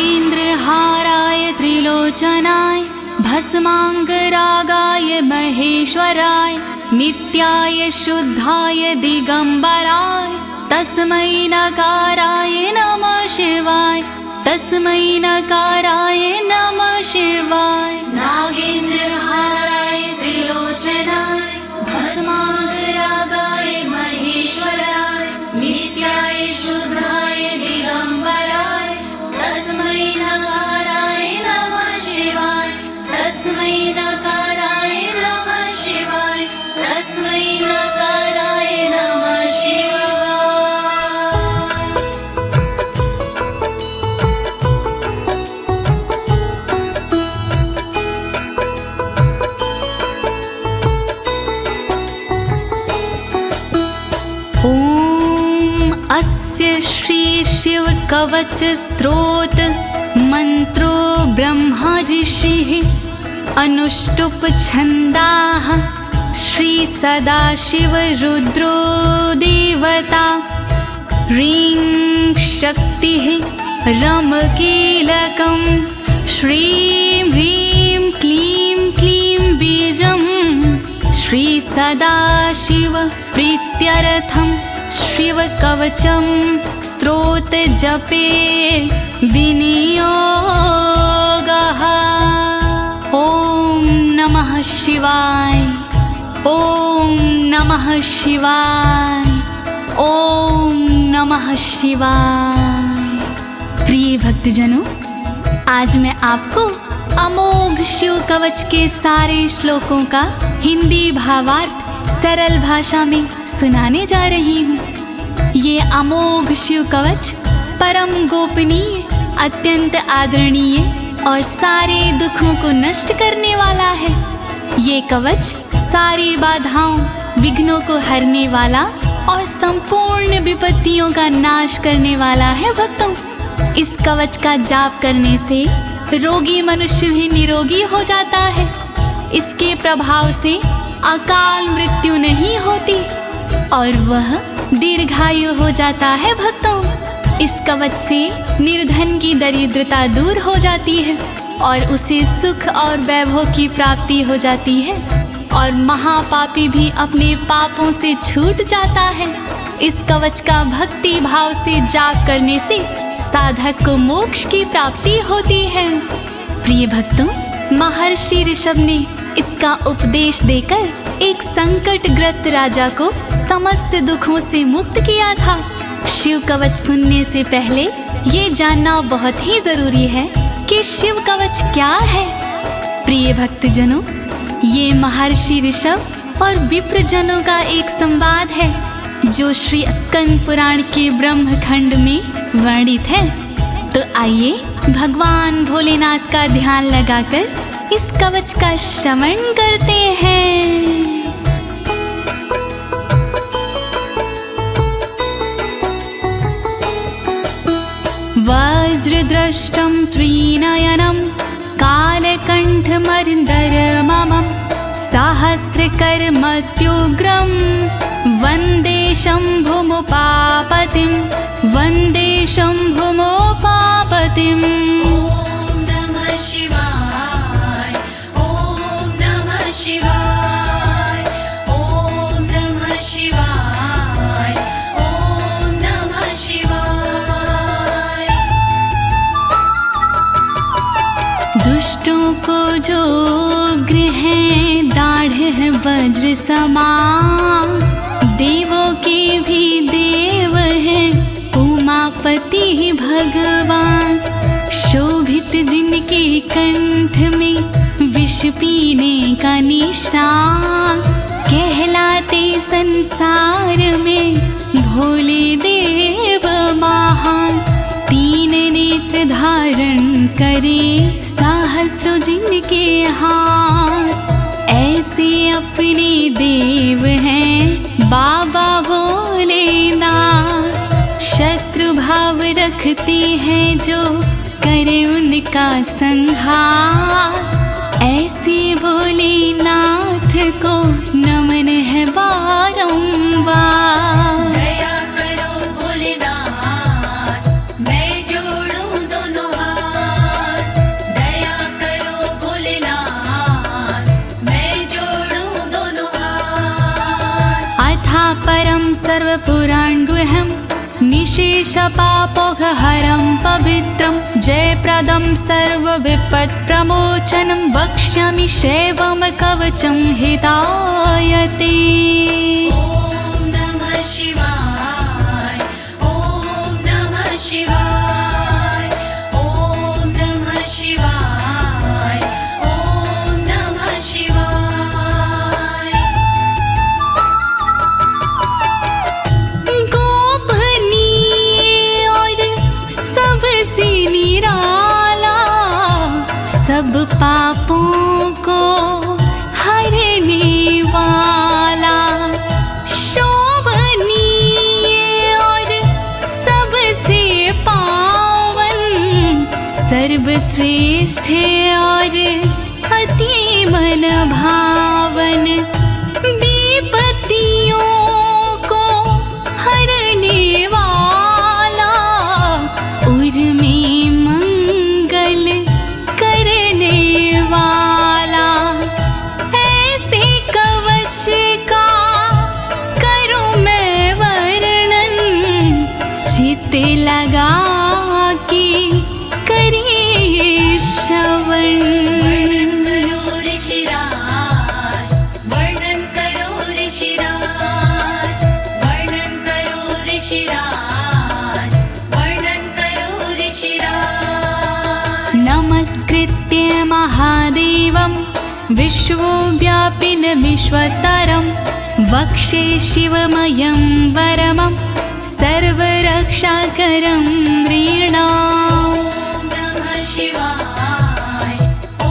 नागेन्द्रहाराय त्रिलोचनाय भस्माङ्गरागाय महेश्वराय नित्याय शुद्धाय दिगंबराय तस्मै नकाराय नमः शिवाय तस्मै नकाराय नमः शिवाय। नागेन्द्रहाराय त्रिलोचनाय भस्माङ्गरागाय महेश्वराय नित्याय शुद्धाय दिगंबराय तस्मै नकाराय नमः शिवाय तस्मै नकाराय नमः शिवाय तस्मै नकाराय नमः शिवाय। अस्य श्री शिव कवच स्तोत्र मंत्रो ब्रह्मा ऋषिः अनुष्टुप छंदाः श्री सदाशिव रुद्रो देवता ह्रीं शक्तिः रम कीलकं श्रीं ह्रीं क्लीं क्लीं बीजं श्री सदाशिव प्रीत्यर्थं शिव कवचम स्तोत्र जपे विनियोगः। ओम नमः शिवाय ओम नमः शिवाय ओम नमः शिवाय। प्रिय भक्तजनों, आज मैं आपको अमोघ शिव कवच के सारे श्लोकों का हिंदी भावार्थ सरल भाषा में सुनाने जा रही हूँ। ये अमोघ शिव कवच परम गोपनीय, अत्यंत आदरणीय और सारे दुखों को नष्ट करने वाला है। ये कवच सारी बाधाओं, विघ्नों को हरने वाला और संपूर्ण विपत्तियों का नाश करने वाला है। भक्तों, इस कवच का जाप करने से रोगी मनुष्य भी निरोगी हो जाता है। इसके प्रभाव से अकाल मृत्यु नहीं होती और वह दीर्घायु हो जाता है। भक्तों, इस कवच से निर्धन की दरिद्रता दूर हो जाती है और उसे सुख और वैभव की प्राप्ति हो जाती है और महापापी भी अपने पापों से छूट जाता है। इस कवच का भक्ति भाव से जाप करने से साधक को मोक्ष की प्राप्ति होती है। प्रिय भक्तों, महर्षि ऋषभ ने इसका उपदेश देकर एक संकटग्रस्त राजा को समस्त दुखों से मुक्त किया था। शिव कवच सुनने से पहले ये जानना बहुत ही जरूरी है कि शिव कवच क्या है। प्रिय भक्तजनों, ये महर्षि ऋषभ और विप्रजनों का एक संवाद है जो श्री स्कंद पुराण के ब्रह्मखंड में वर्णित है। तो आइए भगवान भोलेनाथ का ध्यान लगाकर इस कवच का श्रवण करते हैं। वज्रदृष्टं त्रिनयनं कालकण्ठमर्दरममं सहस्रकर्मत्युग्रं वन्दे शम्भुमुपापतिं वन्दे शम्भुमुपापतिम्। दुष्टों को जो उग्र है दाढ़ है वज्र समान, देवों के भी देव है उमापति भगवान। शोभित जिनके कंठ में विष पीने का निशान, कहलाते संसार में भोले देव महान। तीन नेत्र धारण करे सहस्रों जिनके हाथ, ऐसे अपने देव हैं बाबा भोलेनाथ। शत्रु भाव रखते हैं जो करे उनका संहार, ऐसे भोलेनाथ को नमन है बारंबार। दया करो भोलेनाथ, मैं जोड़ूं दोनों हाथ, परं सर्वपुराणगुह्यं निशेषपापोघहरं पवित्रं जयप्रदं सर्वविपत्प्रमोचनं वक्ष्यामि शैवं कवचं हितायते। ॐ नमः शिवाय, ॐ नमः शिवाय, ॐ नमः शिवाय, ॐ नमः शिवाय। गोपनीय और सबसे निराला, सब पापों को हरने वाला, शोभनीय और सबसे पावन, सर्वश्रेष्ठ और अति मन भावन, विपत्तियों को हरने वाला, उर में मंगल करने वाला, ऐसे कवच का करूं मैं वर्णन, चित्त लगा के करिए श्रवण। वर्णन करो ऋषिराज, वर्णन करो ऋषिराज, वर्णन करो ऋषिराज, वर्णन करो ऋषिराज। नमस्कृत्य महादेवं विश्वव्यापिनमीश्वरं वक्षे शिवमयं वरमं सर्वरक्षाकरं नृणाम्। ॐ नमः शिवाय, ॐ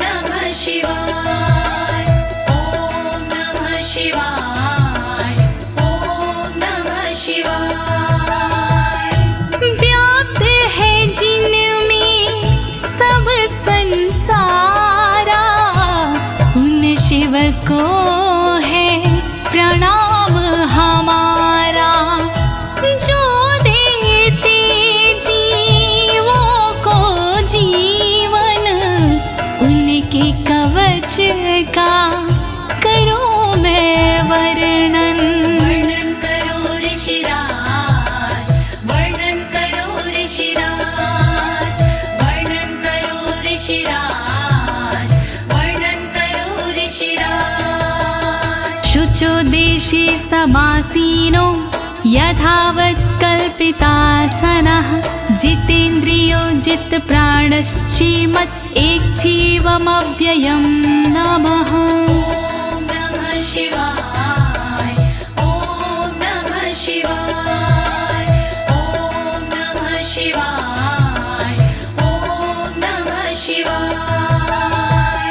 नमः शिवाय, ॐ नमः शिवाय, ॐ नमः शिवाय। व्याप्त है जिनमें सब संसारा, उन शिव को है प्रणाम हमारा, जो देते जीवों को जीवन, उनके कवच का करूं मैं वर्णन। वर्णन करो ऋषिराज, वर्णन करो ऋषिराज, वर्णन करो ऋषिराज, वर्णन करो ऋषिराज। शुचो देशे समासीनो यथावत् कल्पितासनः, जितेन्द्रियो जितप्राणश्चेमत् एकजीवमव्ययं नमः। ॐ नमः शिवाय, ॐ नमः शिवाय, ॐ नमः शिवाय, ॐ नमः शिवाय।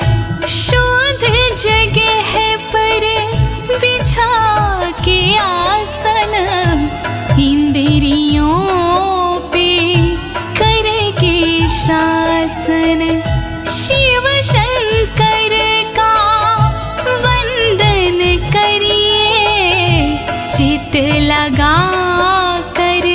शुद्ध जगह पर बिछा के आसन, इंद्रियों पे करके शासन, शिव शंकर का वंदन करिए, चित लगा कर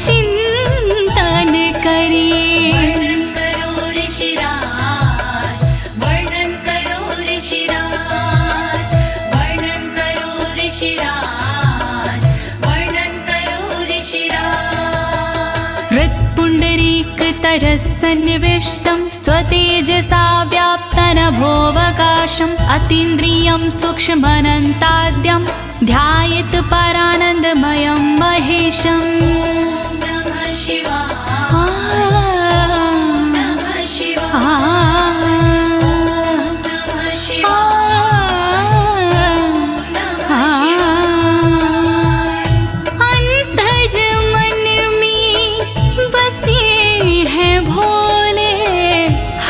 चिंतन करिए। वर्णन करो ऋषिराज, वर्णन करो ऋषिराज, वर्णन करो ऋषिराज, वर्णन करो ऋषिराज। हृत्पुण्डरीकतरसन्निविष्टं स्वतेजसा व्याप्तनभोऽवकाशम्, अतीन्द्रियं सूक्ष्ममनन्ताद्यं ध्यायेत् परानन्दमयं महेशम्। ॐ नमः शिवाय, नमः शिवाय, नमः शिवाय, नमः शिवाय। अंतर मन में बसे हैं भोले,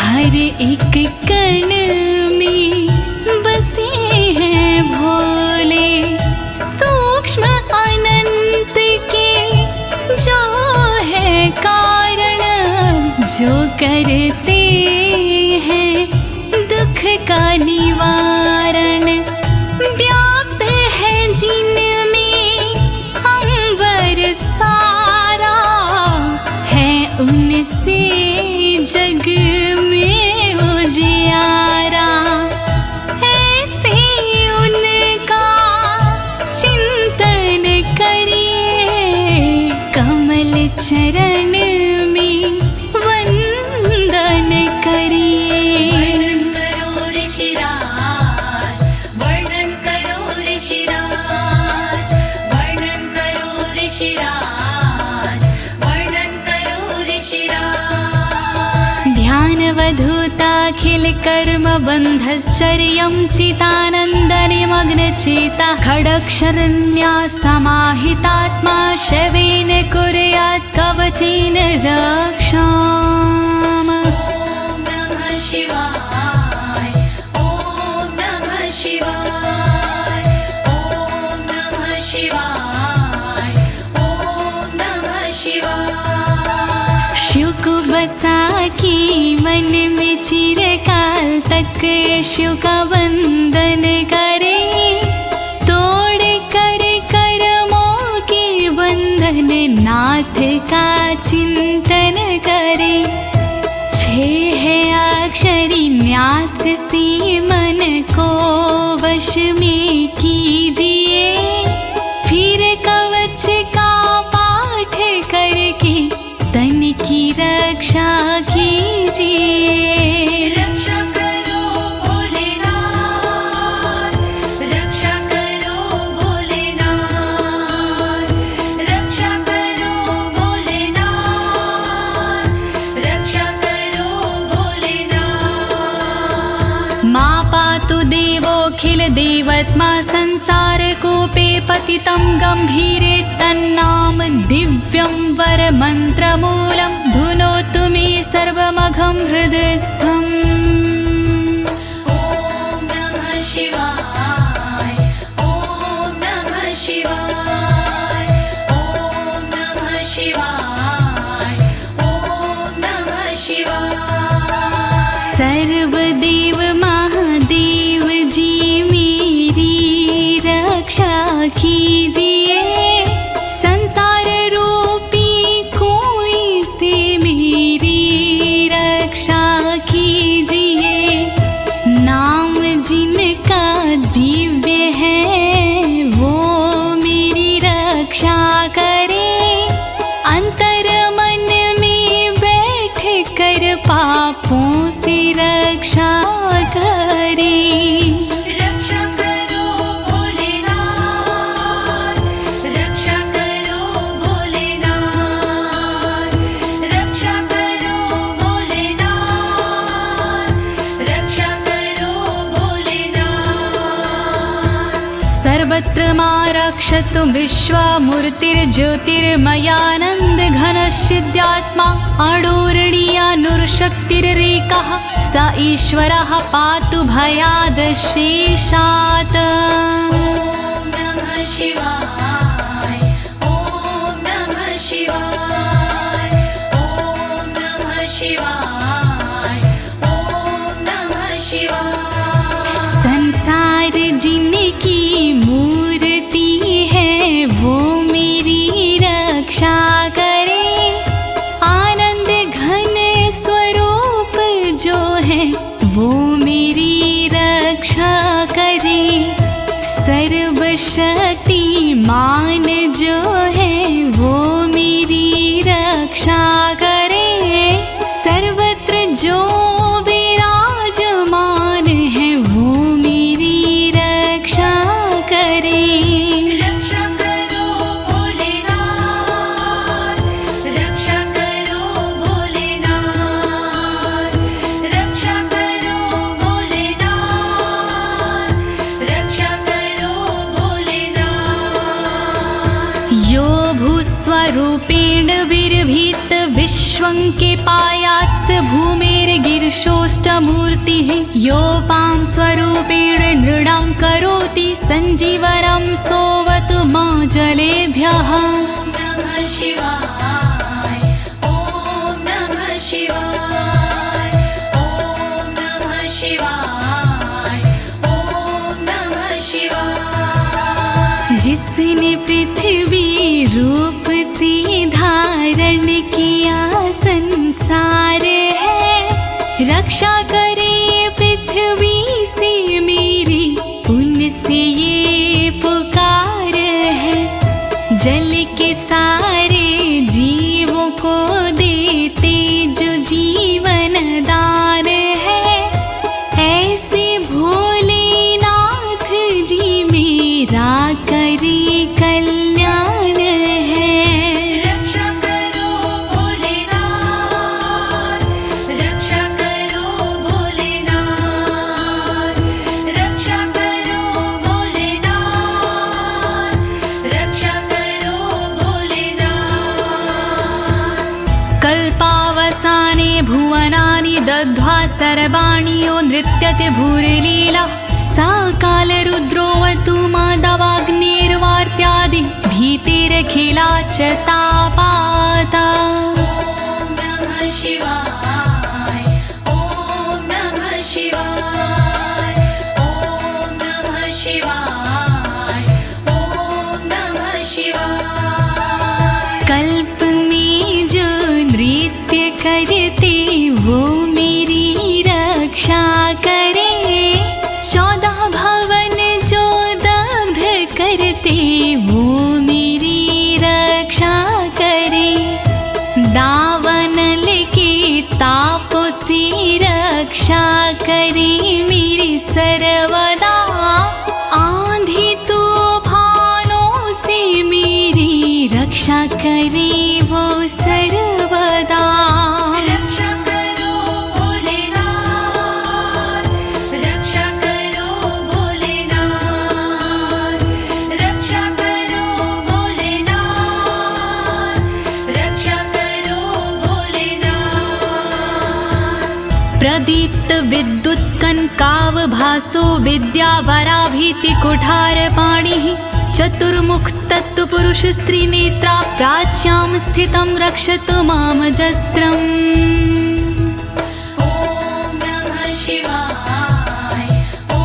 हर एक कण में बसे हैं भोले, सूक्ष्म अनंत के जो है कारण, जो करते हैं दुख का निवारण, व्याप्त है जिनमें अंबर सारा, है उनसे जग में उजियारा, ऐसे उनका चिंतन कर्मबन्धश्चर्यं चितानन्दनिमग्नचेता खडक्षरण्या समाहितात्मा शवेन कुर्यात् कवचेन रक्षाम्। ॐ नमः शिवाय ॐ नमः शिवाय ॐ नमः शिवाय ॐ नमः शिवाय। शिव को बसा की मन में चिरकाल तक शिव का वंदन करे, तोड़ कर कर्मों के बंधन नाथ का चिंतन करे। छह अक्षरी न्यास सी मन को वश में कीजिए, फिर कवच का पाठ करके तन की रक्षा कीजिए। रक्षा करो भोलेनाथ, रक्षा करो भोलेनाथ, रक्षा करो भोलेनाथ, रक्षा करो भोलेनाथ। मां पातु देवोऽखिल देवत्मा संसार कूपे पतितं गंभीरे तन्नाम दिव्यं वरमन्त्रमूलं धुनोतु मे सर्वमघं हृदयस्थम्। ॐ नमः शिवाय ॐ नमः शिवाय ॐ नमः शिवाय ॐ नमः शिवाय। सर्वदेव महादेव जी मेरी रक्षा कीजिए, संसार रूपी कोई से मेरी रक्षा कीजिए। नाम जिनका दिव्य है वो मेरी रक्षा करे, अंतर मन में बैठ कर पापों से रक्षा करे। रक्षा करो भोलेनाथ, रक्षा करो भोलेनाथ, रक्षा करो भोलेनाथ, रक्षा करो भोलेनाथ। सर्वत्र मां रक्षतु विश्वमूर्तिर्ज्योतिर्मयानन्द घनश्चिद्यात्मा अडोरणीयानुर्शक्तिरेकः स ईश्वरः पातु भयादशेषात्। ॐ नमः शिवाय ॐ नमः शिवाय ॐ नमः शिवाय ॐ नमः शिवाय। संसार जिनकी मूर्ति है वो मेरी रक्षा करे, आनंद घन स्वरूप जो है वो मेरी रक्षा करे। सर्वशक्तिमान जो है वो मेरी रक्षा करे, सर्वत्र जो विराजमान है वो मेरी रक्षा करे। रक्षा करो भोलेनाथ, रक्षा करो भोलेनाथ, रक्षा करो भोलेनाथ, रक्षा करो भोलेनाथ। यो भूस्वरूपेण विर्भीत विश्वं के पायात् स भूमेर्गिरिशोष्टमूर्तिः, योपां स्वरूपेण नृणां करोति सञ्जीवनं सोऽवतु मां जलेभ्यः। ॐ नमः शिवाय ॐ नमः शिवाय ॐ नमः शिवाय ॐ नमः शिवाय। जिसने पृथ्वी रूप से धारण किया संसार है, रक्षा करे पृथ्वी से मेरी उनसे ये पुकार है। जल के सारे जीवों को देते जो जीवन दान है, ऐसे भोलेनाथ जी मेरा करे कल्याण है। रक्षा करो भोलेनाथ, रक्षा करो भोलेनाथ, सर्वाणि यो नृत्यते भूरिलीला सा कालरुद्रोऽवतु माधवाग्निर्वार्त्यादि भीतिरखिला च तापाता। ॐ नमः शिवाय ॐ नमः शिवाय ॐ नमः शिवाय ॐ नमः शिवाय। कल्प में जो नृत्य करते वो मेरी रक्षा करे, 14 भवन जो दग्ध करते वो मेरी रक्षा करे। दावानल के तापों से रक्षा करे मेरी सर्वदा, आंधी तूफानों से मेरी रक्षा करे वो सर्वदा। रक्षा करो भोलेनाथ, रक्षा करो भोलेनाथ, रक्षा करो भोलेनाथ, रक्षा करो भोलेनाथ। प्रदीप्त विद्युत कनकावभासो विद्यावराभीति कुठारपाणिः, चतुर्मुखस्तत्पुरुष स्त्रीनेत्रा प्राच्यां स्थितं रक्षतु मामजस्त्रम्। ॐ नमः शिवाय ॐ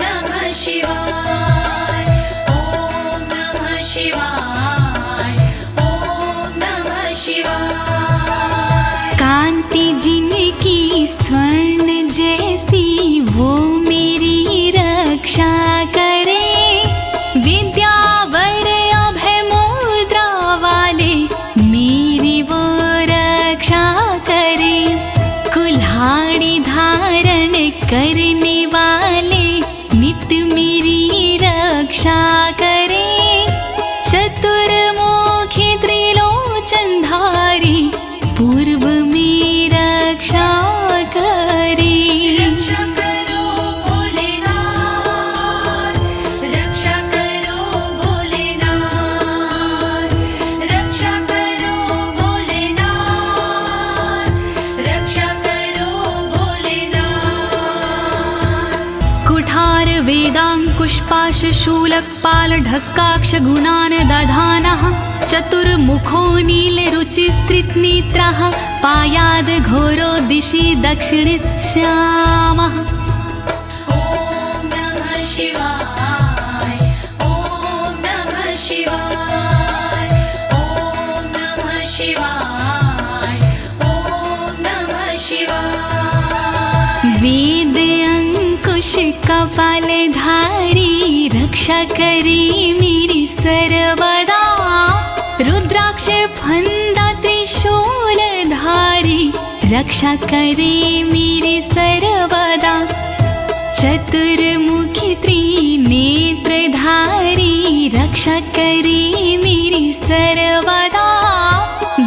नमः शिवाय ॐ नमः शिवाय ॐ नमः शिवाय। कांति जिनकी स्वर्ण जैसी वो मेरी रक्षा करे, विद्यावर अभय मुद्रा वाले मेरी वो रक्षा करे। कुल्हाड़ी धारण करने वाले नित्य मेरी रक्षा करे। चतुर्मुखी त्रिलोचनधारी पूर्व में रक्षा करे। रक्षा करो भोलेनाथ, रक्षा करो भोलेनाथ, रक्षा करो भोलेनाथ, रक्षा करो भोलेनाथ। कुठार वेदांकुशपाश शूलकपाल ढक्काक्ष गुणान् दधानः, चतुर्मुखो नीलरुचिस्त्रिनेत्रः पायाद् घोरो दिशि दक्षिणश्यामः। ॐ नमः शिवाय ॐ नमः शिवाय ॐ नमः शिवाय ॐ नमः शिवाय। वेद अंकुश कपालधारी रक्षा करे मेरी सर्वदा, रुद्राक्ष फंदा त्रिशूलधारी रक्षा करे मेरी सर्वदा। चतुर्मुखी त्रिनेत्रधारी रक्षा करे मेरी सर्वदा।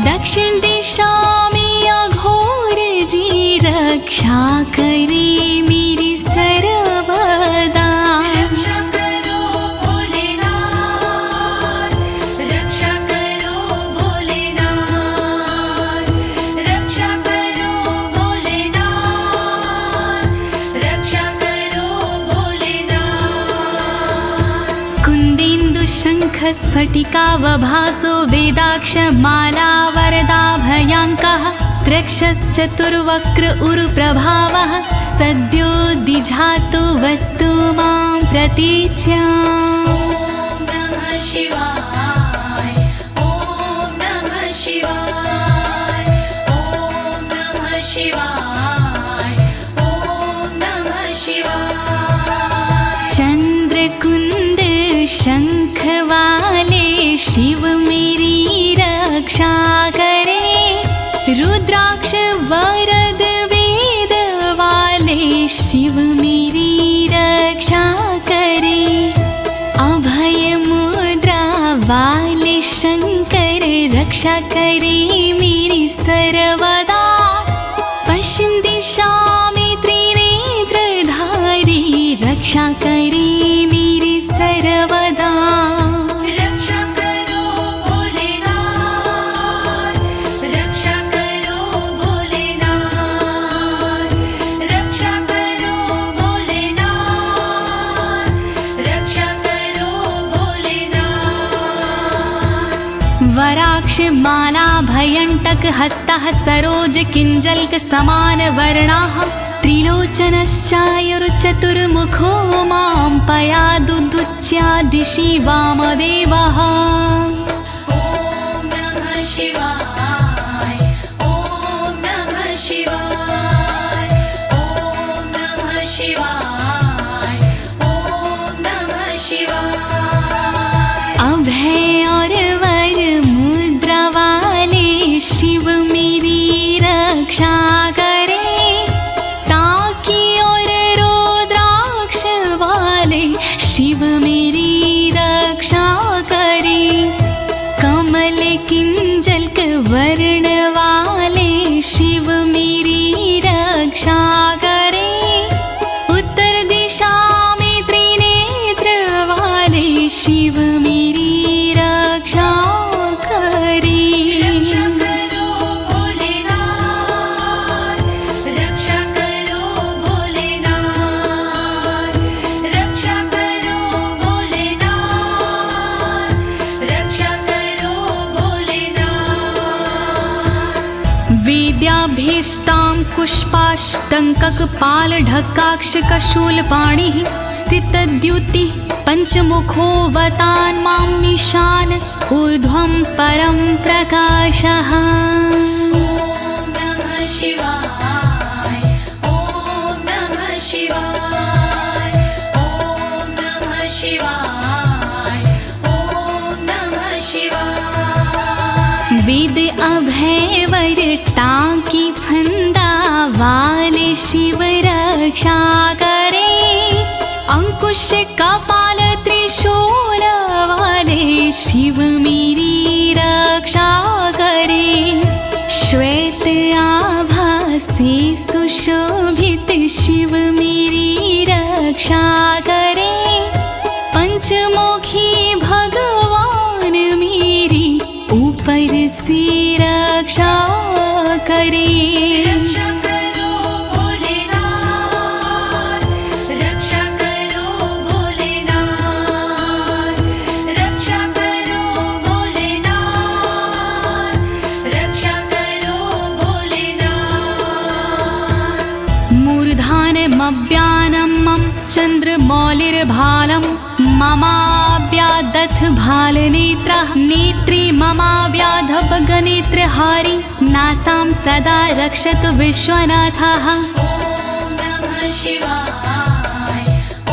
दक्षिण दिशा में अघोर जी रक्षा करे मेरी सर्वदा। रक्षा करो भोलेनाथ, रक्षा करो भोलेनाथ, रक्षा करो भोलेनाथ, रक्षा करो भोलेनाथ। कुन्देन्दु शङ्ख स्फटिकावभासो वेदाक्ष माला वरदाभयाङ्कः, त्रक्षश्चतुर्वक्र उरुप्रभावः सद्यो दिझातु वस्तु मां प्रतीच्याम्। ॐ नमः शिवाय ॐ नमः शिवाय ॐ नमः शिवाय ॐ नमः शिवाय। चंद्रकुंद शंख वाले शिव मेरी रक्षा करे, रुद्राक्ष वरद वेद वाले शिव मेरी रक्षा करे। अभय मुद्रा वाले शंकर रक्षा करे मेरी सर्वदा। पश्चिम दिशा में त्रिनेत्रधारी रक्षा करे मेरी सर्वदा। रक्षा करो भोलेनाथ, रक्षा करो भोलेनाथ, रुद्राक्ष माला भयंटक हस्तः सरोज किंजल्क समान वर्णाः त्रिलोचनश्चायुर्चतुर्मुखो मां पयादुदुच्या दिशि वामदेवः। ॐ नमः शिवाय ॐ नमः शिवाय ॐ नमः शिवाय ॐ नमः शिवाय। अभय और वर मुद्रा वाले शिव मेरी रक्षा करे, टाकी और रुद्राक्ष वाले शिव मेरी रक्षा करे, कमल किंजल्क वर्ण वाले शिव मेरी रक्षा करे, उत्तर दिशा में त्रिनेत्र वाले शिव मेरी रक्षा करे। रक्षा करो भोलेनाथ, रक्षा करो भोलेनाथ, रक्षा करो भोलेनाथ, रक्षा करो भोलेनाथ। वेद्याभीष्टां पुष्पाष्टङ्ककपालढक्काक्षकशूलपाणिः स्थितद्युतिः पञ्चमुखोऽवतान् मामीशान ऊर्ध्वं परं प्रकाशः। ॐ नमः शिवाय ॐ नमः शिवाय ॐ नमः शिवाय ॐ नमः शिवाय। वेद अभय वर टाकी फंदा वाले शिव रक्षा करे, अंकुश कपाल त्रिशूल वाले शिव मेरी रक्षा करे, श्वेत आभा से सुशोभित शिव मेरी रक्षा करे, पंचमुखी भगवान मेरी ऊपर से रक्षा करे। रक्षा करो भोलेनाथ, रक्षा करो भोलेनाथ, रक्षा करो भोलेनाथ, रक्षा करो भोलेनाथ। मूर्धानमव्यानं मम चन्द्रमौलिर्भालं ममाव्यादथ भालनेत्रः, नेत्रे ममाव्याधपगनेत्रहारी नासां सदा रक्षतु विश्वनाथः। ॐ नमः शिवाय ॐ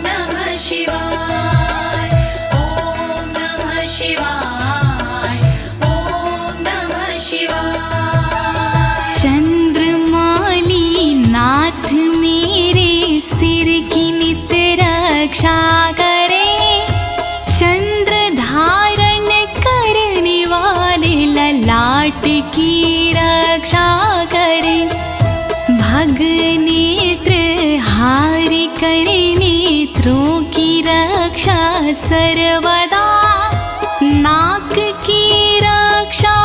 नमः शिवाय ॐ नमः शिवाय ॐ नमः शिवाय। चंद्रमौली नाथ मेरे सिर की नित रक्षा करे, चंद्र धारण करने वाले ललाट की रक्षा करे, भग नेत्र हारि करे नेत्रों की रक्षा सर्वदा, नाक की रक्षा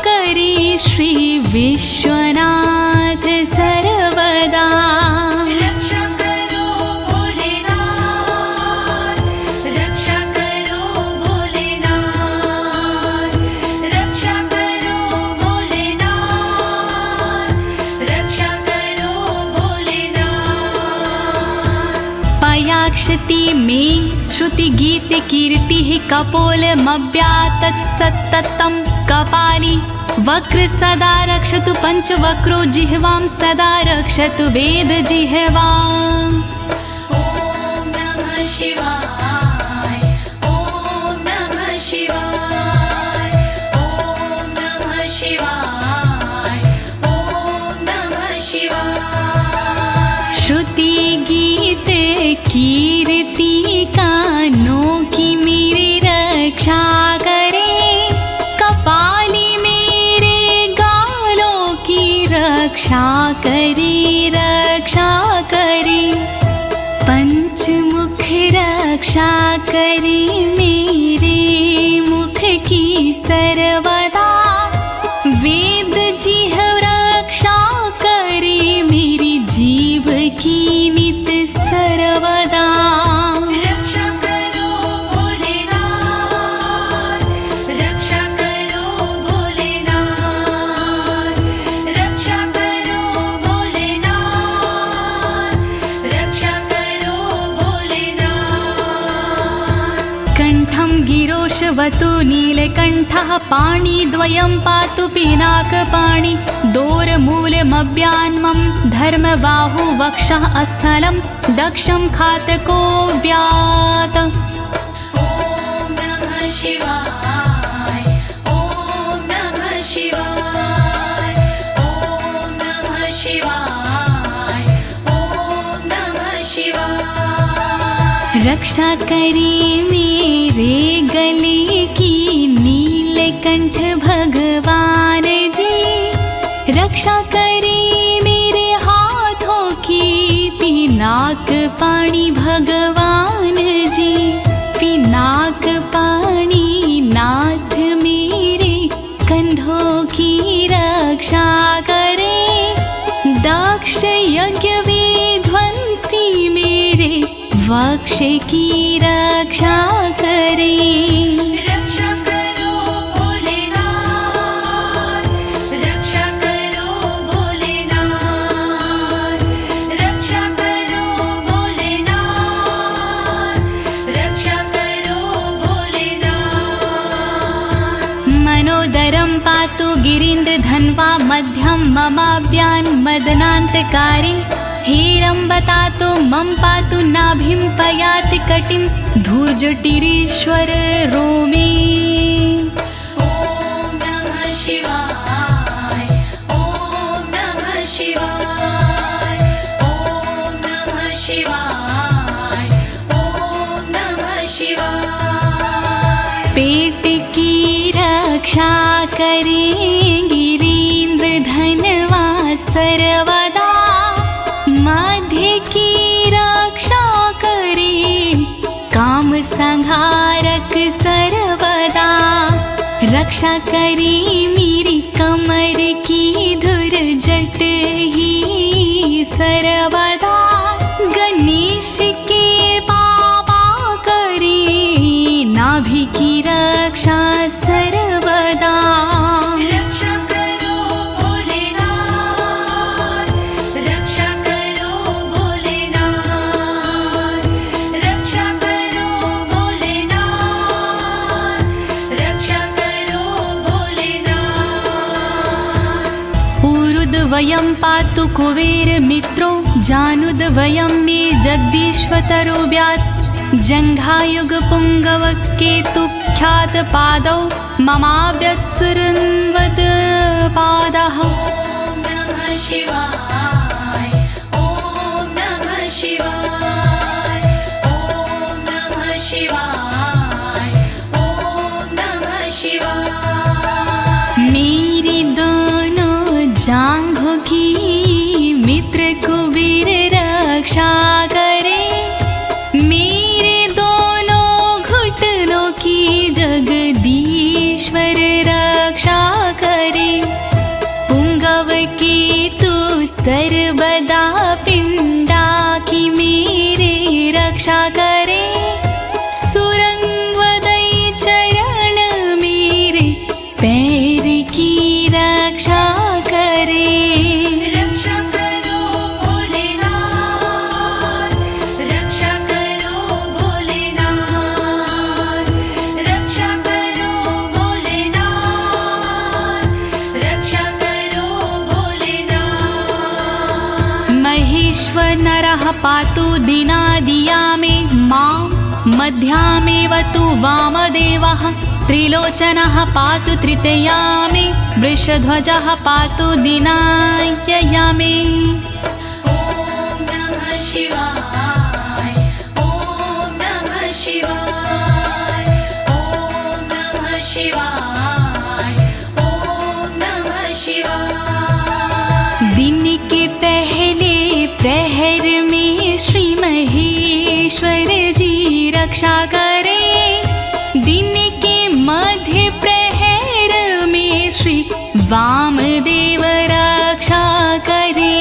करे श्री विश्वनाथ सर्वदा। रक्षा करो भोलेनाथ, रक्षा करो भोलेनाथ, रक्षा करो भोलेनाथ, रक्षा करो भोलेनाथ। पयाक्षति में श्रुति गीत कीर्ति कपोलमव्यातत् सत्ततं कपाली, वक्र सदा रक्षतु पंचवक्रो जिह्वां सदा रक्षतु वेद जिह्वाम्। ॐ नमः शिवाय ॐ नमः शिवाय ॐ नमः शिवाय ॐ नमः शिवाय। श्रुति गीत कीर्ति कानों की मेरी रक्षा करे, कपाली मेरे गालों की रक्षा करे, रक्षा करे, पंचमुख रक्षा करे मेरे मुख की सर्वदा, वेद जिह्व रक्षा करे मेरी जीव की नित सर्वदा। रक्षा करो भोलेनाथ, रक्षा करो कण्ठं गिरोशवतु नीलकण्ठः पाणिद्वयं पातु पिनाकपाणि दोरमूलमव्यान्मं धर्मबाहु वक्षः अस्थलं दक्षं खातको व्यात्। ॐ नमः शिवाय ॐ नमः शिवाय ॐ नमः शिवाय ॐ नमः शिवाय। रक्षा करी मेरे गले की नीलकंठ भगवान जी, रक्षा करी मेरे हाथों की पिनाक पाणी भगवान जी, पिनाक पाणी नाथ मेरे कंधों की रक्षा करे, दक्ष यज्ञ विध्वंसी मेरे वक्ष की रक्षा करे। रक्षा करो भोलेनाथ, रक्षा करो भोलेनाथ, रक्षा करो भोलेनाथ, रक्षा करो भोलेनाथ। मनोदरं पातु गिरीन्द्रधन्वा मध्यं ममाव्यान् मदनान्तकारी, हेरम्बतातो मम पातु नाभिं पयाति कटिं धूर्जटिरीश्वर रोमे। ॐ नमः शिवाय ॐ नमः शिवाय ॐ नमः शिवाय ॐ नमः शिवाय। पेट की रक्षा करें गिरीन्द्रधनवा सर्वदा, मध्य की रक्षा करे काम संहारक सर्वदा, रक्षा करे मेरी कमर की धुरजट ही सर्वदा, गणेश के बाबा करे नाभि की रक्षा सर्वदा। रक्षा करो भोलेनाथ, रक्षा करो भोलेनाथ, रक्षा करो भोलेनाथ, रक्षा करो भोलेनाथ। ऊरुद्वयं पातु कुबेर मित्रो, जानुद्वयं मे जगदीश्वतरो व्यात्, जङ्घायुग पुङ्गव केतुख्यात पादौ ममाव्यत्सुरन्वद पादः। ॐ नमः शिवाय ॐ नमः शिवाय ॐ नमः शिवाय ॐ नमः शिवाय। मेरी दोनों जांघों की मित्र कुबेर रक्षा करे, मेरे दोनों घुटनों की जगदीश्वर रक्षा करे, पुंगव की तू सर्वदा पिंडा की मेरे रक्षा करे, सुरंगवदई चरण मेरे पैर की रक्षा करे। रक्षा करो भोलेनाथ, रक्षा करो भोलेनाथ, रक्षा करो भोलेनाथ, रक्षा करो भोलेनाथ। महेश्वर नरः पातु दिनादिया मे मां, मध्यामेव तु वामदेवः, त्रिलोचनः पातु तृतीया मे, वृषध्वजः पातु दिनायया मे। ॐ नमः शिवाय ॐ नमः शिवाय ॐ नमः शिवाय ॐ नमः शिवाय। दिन के पहले प्रहर में श्री महेश्वर जी रक्षा करे, दिन के मध्य प्रहर में श्री वामदेव रक्षा करे,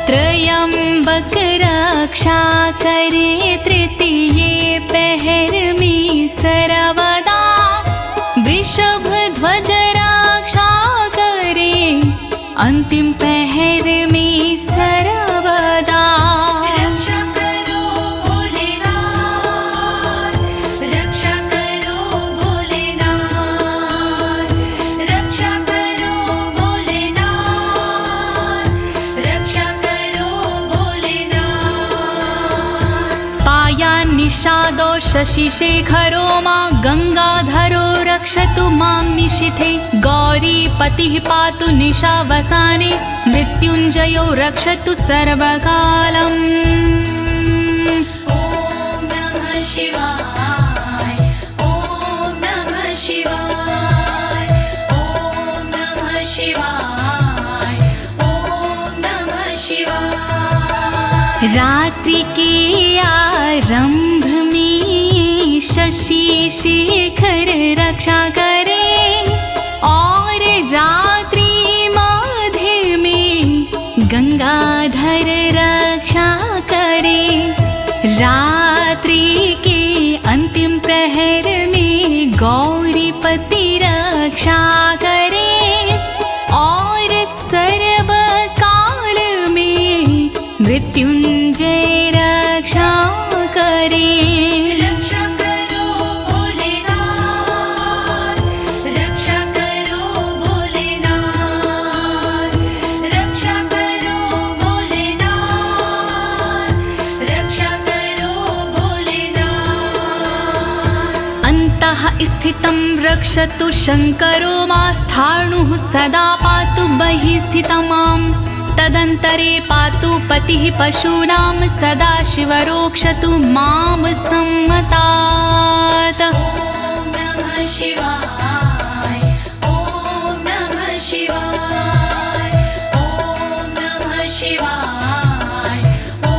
त्रयंबक रक्षा करे, तृतीय पहर में सर्वदा, वृषभ ध्वज रक्षा करे, अंतिम पहर में सर्वदा। रक्षा करो भोलेनाथ, रक्षा निषादो शशिशेखरो मां गङ्गाधरो रक्षतु मां निशिथे गौरीपतिः पातु निशावसाने मृत्युञ्जयो रक्षतु सर्वकालम् ॐ नमः शिवाय ॐ नमः शिवाय ॐ नमः शिवाय ॐ नमः शिवाय। रात्रि के आरंभ में शशि शेखर रक्षा करे और रात्रि मध्य में गंगाधर रक्षा करे। रात्रि के अंतिम प्रहर में गौरीपति रक्षा करे और सर्वकाल में मृत्युंजय रक्षा करे। रक्षा करो भोलेनाथ रक्षा करो भोलेनाथ रक्षा करो भोलेनाथ रक्षा करो भोलेनाथ। अन्तः स्थितं रक्षतु शङ्करो मास्थाणुः सदा पातु बहिः स्थितं माम् तदन्तरे पातु पतिः पशूनां सदा शिवरोक्षतु मां सम्मतात्। ॐ नमः शिवाय ॐ नमः शिवाय ॐ नमः शिवाय ॐ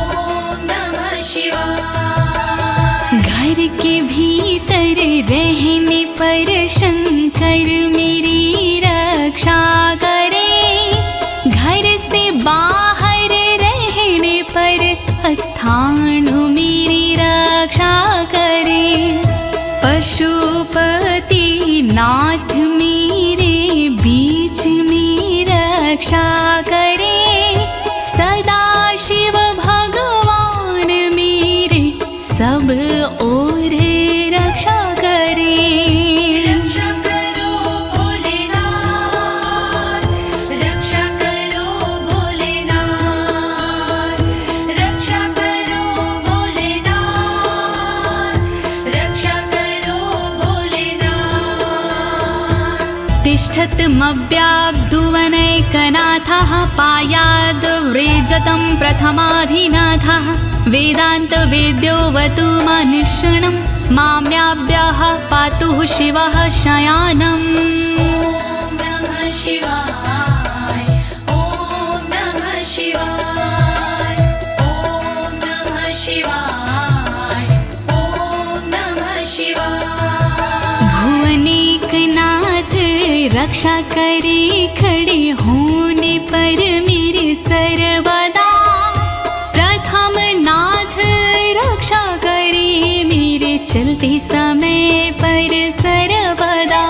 नमः शिवाय। घर के भीतर रहने पर शंकर मेरी रक्षा करे घर से बाहर रहने पर स्थान मेरी रक्षा करे। पशुपति नाथ मेरे बीच में रक्षा करे सदा शिव भगवान मेरे सब ओर रक्षा करे। रक्षा करो भोलेनाथ रक्षा करो भोलेनाथ रक्षा करो भोलेनाथ रक्षा करो भोलेनाथ। तिष्ठतमव्याब्धुवनैकनाथः पायाद्व्रेजतं प्रथमाधिनाथः वेदान्तवेद्योऽवतु मनुष्यणं माम्याभ्यः पातु शिवः शयानम्। ॐ नमः शिवाय ॐ नमः शिवाय ॐ नमः शिवाय ॐ नमः शिवाय। भुवनेकनाथ रक्षा करे खड़े होने पर मेरे सर्वदा प्रथम नाथ रक्षा करे मेरे चलते समय पर सर्वदा।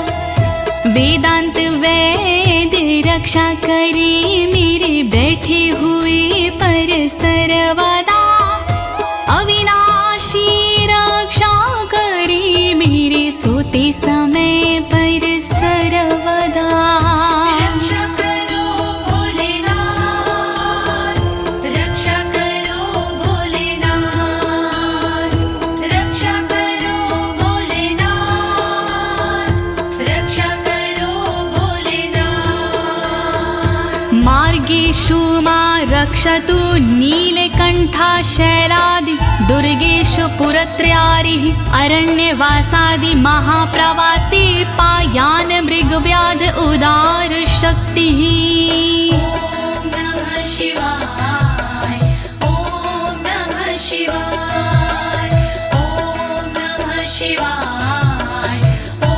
वेदांत वैद्य रक्षा करे मेरे बैठे हुए पर सर्वदा। अविनाशी रक्षा करे मेरे सोते समय पर सर्वदा। रक्षा करो भोलेनाथ रक्षा करो भोलेनाथ रक्षा करो भोलेनाथ रक्षा करो भोलेनाथ। मार्गेषु मां रक्षतु नीलकण्ठा शैलादि दुर्गेषु पुरत्रयारिः अरण्यवासादि महाप्रवासी पायान् मृगव्याध उदार शक्तिः। ॐ नमः शिवाय ॐ नमः शिवाय ॐ नमः शिवाय ॐ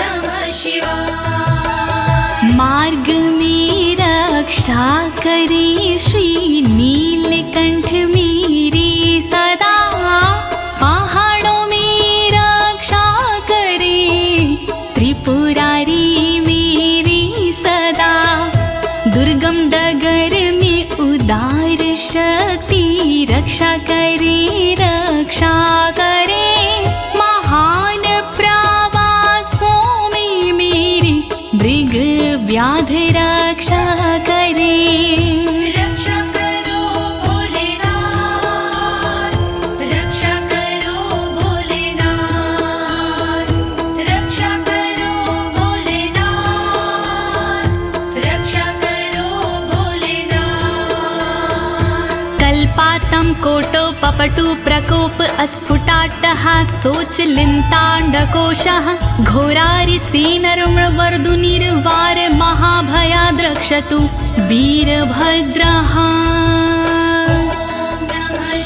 नमः शिवाय। मार्ग में रक्षा करे श्री नीलकंठ मेरी सदा। पहाड़ों में रक्षा करे त्रिपुरारी मेरी सदा। दुर्गम डगर में उदार शक्ति रक्षा करे महान प्रवासों में मेरी मृग व्याध रक्षा करे। रक्षा करो भोलेनाथ रक्षा करो पपटु प्रकोप अस्फुटाट्टहासोच लिन्ताण्डकोशः घोरारिसेनर्मवर्दुनिर्वार महाभयाद्रक्षतु वीरभद्रः।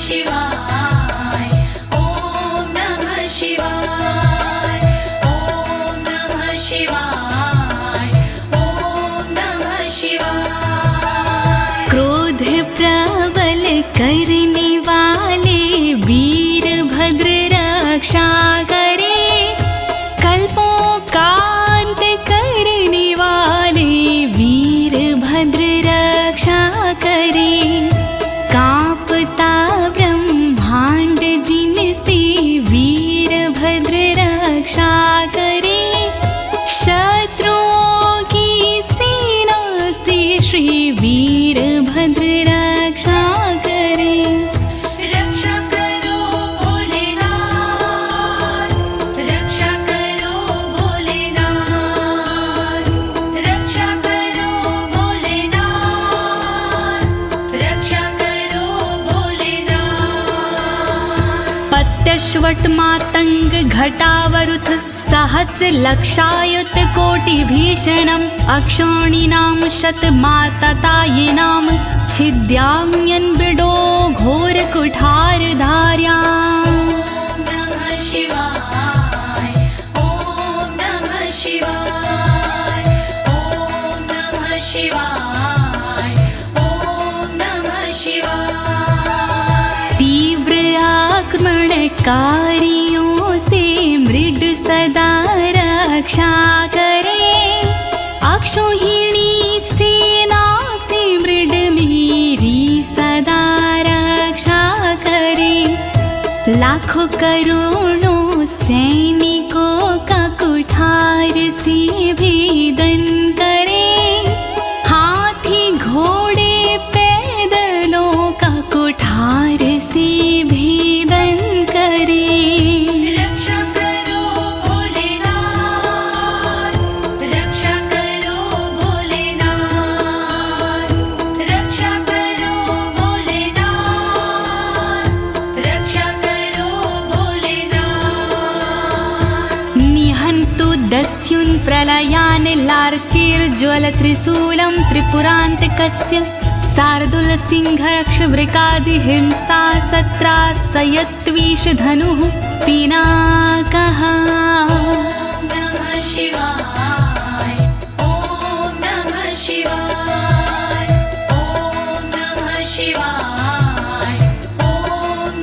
शिवाय ॐ नमः शिवाय ॐ नमः शिवाय ॐ नमः शिवाय। क्रोध प्रबल करने वाले वीरभद्र रक्षा करे, कल्पों का अंत करने वाले वीरभद्र रक्षा करे। कांपता ब्रह्मांड जिनसे वीरभद्र रक्षा करे, शत्रुओं की सेना से श्री वीरभद्र रक्षा करे। रक्षा करो भोलेनाथ, रक्षा करो भोलेनाथ, रक्षा करो भोलेनाथ, रक्षा करो भोलेनाथ। पत्यश्वट मातंग घटावरुथ सहस्र लक्षायुत कोटि भीषणम् अक्षौणीनां शतमाततायिनां छिद्याम्यन् बिडो घोर कुठार धार्याम्। नमः शिवाय ॐ नमः शिवाय ॐ नमः शिवाय ॐ नमः शिवाय। तीव्र आक्रमणकारियों से मृड सदा रक्षा करे, अक्षौहिणी सेना से मृड मेरी सदा रक्षा करे। लाखों करोड़ों सैनिकों का कुठार से भेदन करे, हाथी घोड़े पैदलों का कुठार से भेदन करे। रक्षा करो भोलेनाथ, रक्षा करो भोलेनाथ, रक्षा करो भोलेनाथ, रक्षा करो भोलेनाथ। निहन्तु दस्युन् प्रलयान् लार्चेर्ज्वलत्रिशूलं त्रिपुरान्तकस्य शार्दूलसिंहरक्षवृकादिहिंसा सत्रासयत्विषधनुः पिनाकः। नमः शिवाय ॐ नमः शिवाय ॐ नमः शिवाय ॐ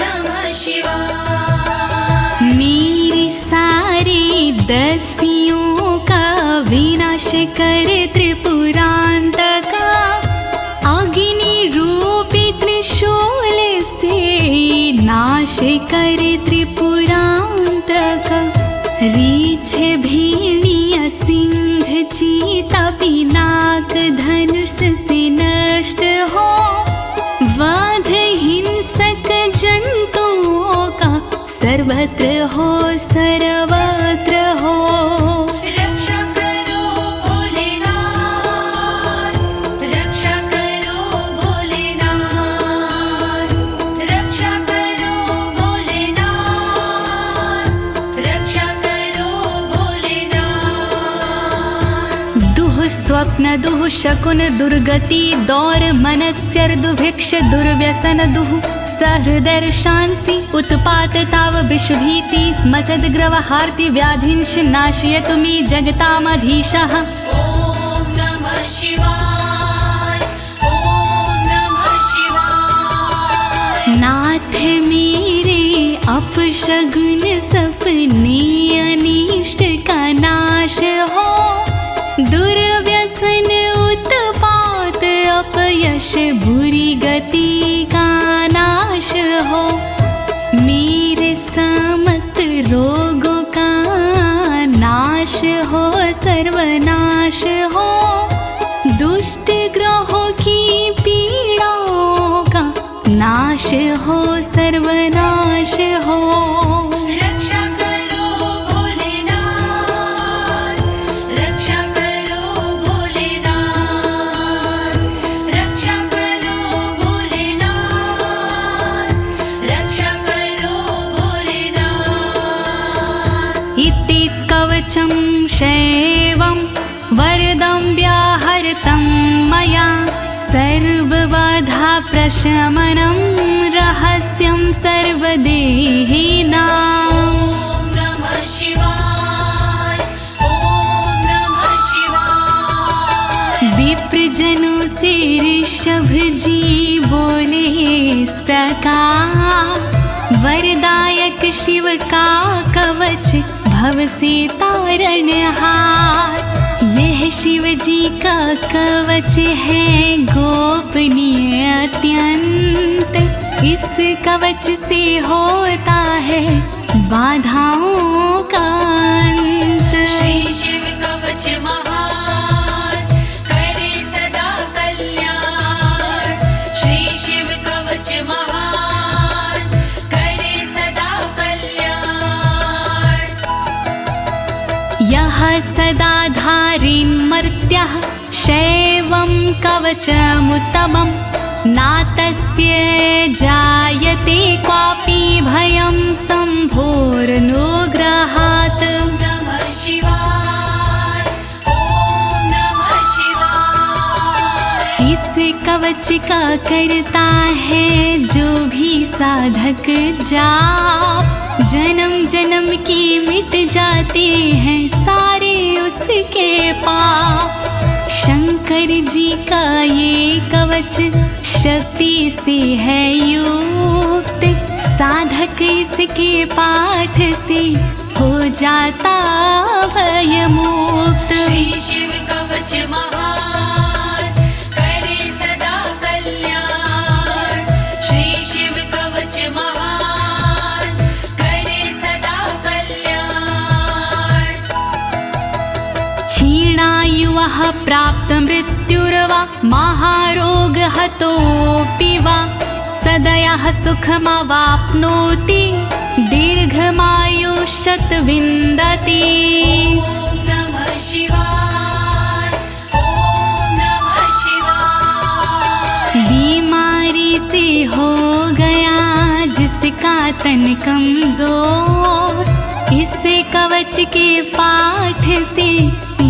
नमः शिवाय। मेरे सारे दस्युओं का विनाश करे त्रिपुरान्तका, अग्नि रूपी त्रिशूल से नाश करे त्रिपुरान्तका। रीछ भेड़िया सिंह चीता पिनाक धनुष से नष्ट हो, वध हिंसक जंतुओं का सर्वत्र हो सर्वत्र हो। रक्षा करो भोलेनाथ, रक्षा करो भोलेनाथ, रक्षा करो भोलेनाथ, रक्षा करो भोलेनाथ। दुः स्वप्न दुः शकुन दुर्गति दौर मनस्यर दुभिक्ष दुर्व्यसन दुः सहृदर्शांसि उत्पात ताव विषभीति मसद्ग्रवहार्ति व्याधिंश नाशयतु मे जगतामधीशः। ॐ नमः शिवाय ॐ नमः शिवाय। नाथ मेरे अपशगुन सपने अनिष्ट का नाश हो, दुर्व्यसन उत्पात अपयश बुरी गति का नाश हो। मेरे समस्त रोगों का नाश हो सर्वनाश हो, दुष्ट ग्रहों की पीड़ाओं का नाश हो सर्वनाश हो। रक्षा करो भोलेनाथ, रक्षा करो भोलेनाथ, रक्षा करो भोलेनाथ, कवचं शैवं वरदं व्याहृतं मया सर्वबाधा प्रशमनं रहस्यं सर्वदेहिनां। नमः शिवाय ॐ नमः शिवाय। विप्रजनों से ऋषभ जी बोले इस प्रकार, वरदायक शिव का कवच भव से तारणहार। यह शिव जी का कवच है गोपनीय अत्यंत, इस कवच से होता है बाधाओं का अंत। श्री शिव कवच महान करे सदा कल्याण। श्री शिव कवच महान करे सदा कल्याण। यः सदा धारिन्मर्त्यः शैवं कवचमुत्तमं, नातस्य जायते क्वापि भयं शम्भोरनुग्रहात्। नमः शिवाय ॐ नमः शिवाय। इस कवच का करता है जो भी साधक जाप, जन्म जन्म के मिट जाते हैं सारे उसके पाप। शंकर जी का ये कवच शक्ति से है युक्त, साधक इसके पाठ से हो जाता भयमुक्त। श्री शिव कवच महान करे सदा कल्याण। श्री शिव कवच महान करे सदा कल्याण। क्षीणायुः प्राप्त मृत्युर्वा महारोगहतोऽपि वा, सदयः सुखमवाप्नोति दीर्घमायुष्यत् विन्दति। ॐ नमः शिवाय ॐ नमः शिवाय। बीमारी से हो गया जिसका तन कमजोर, इस कवच के पाठ से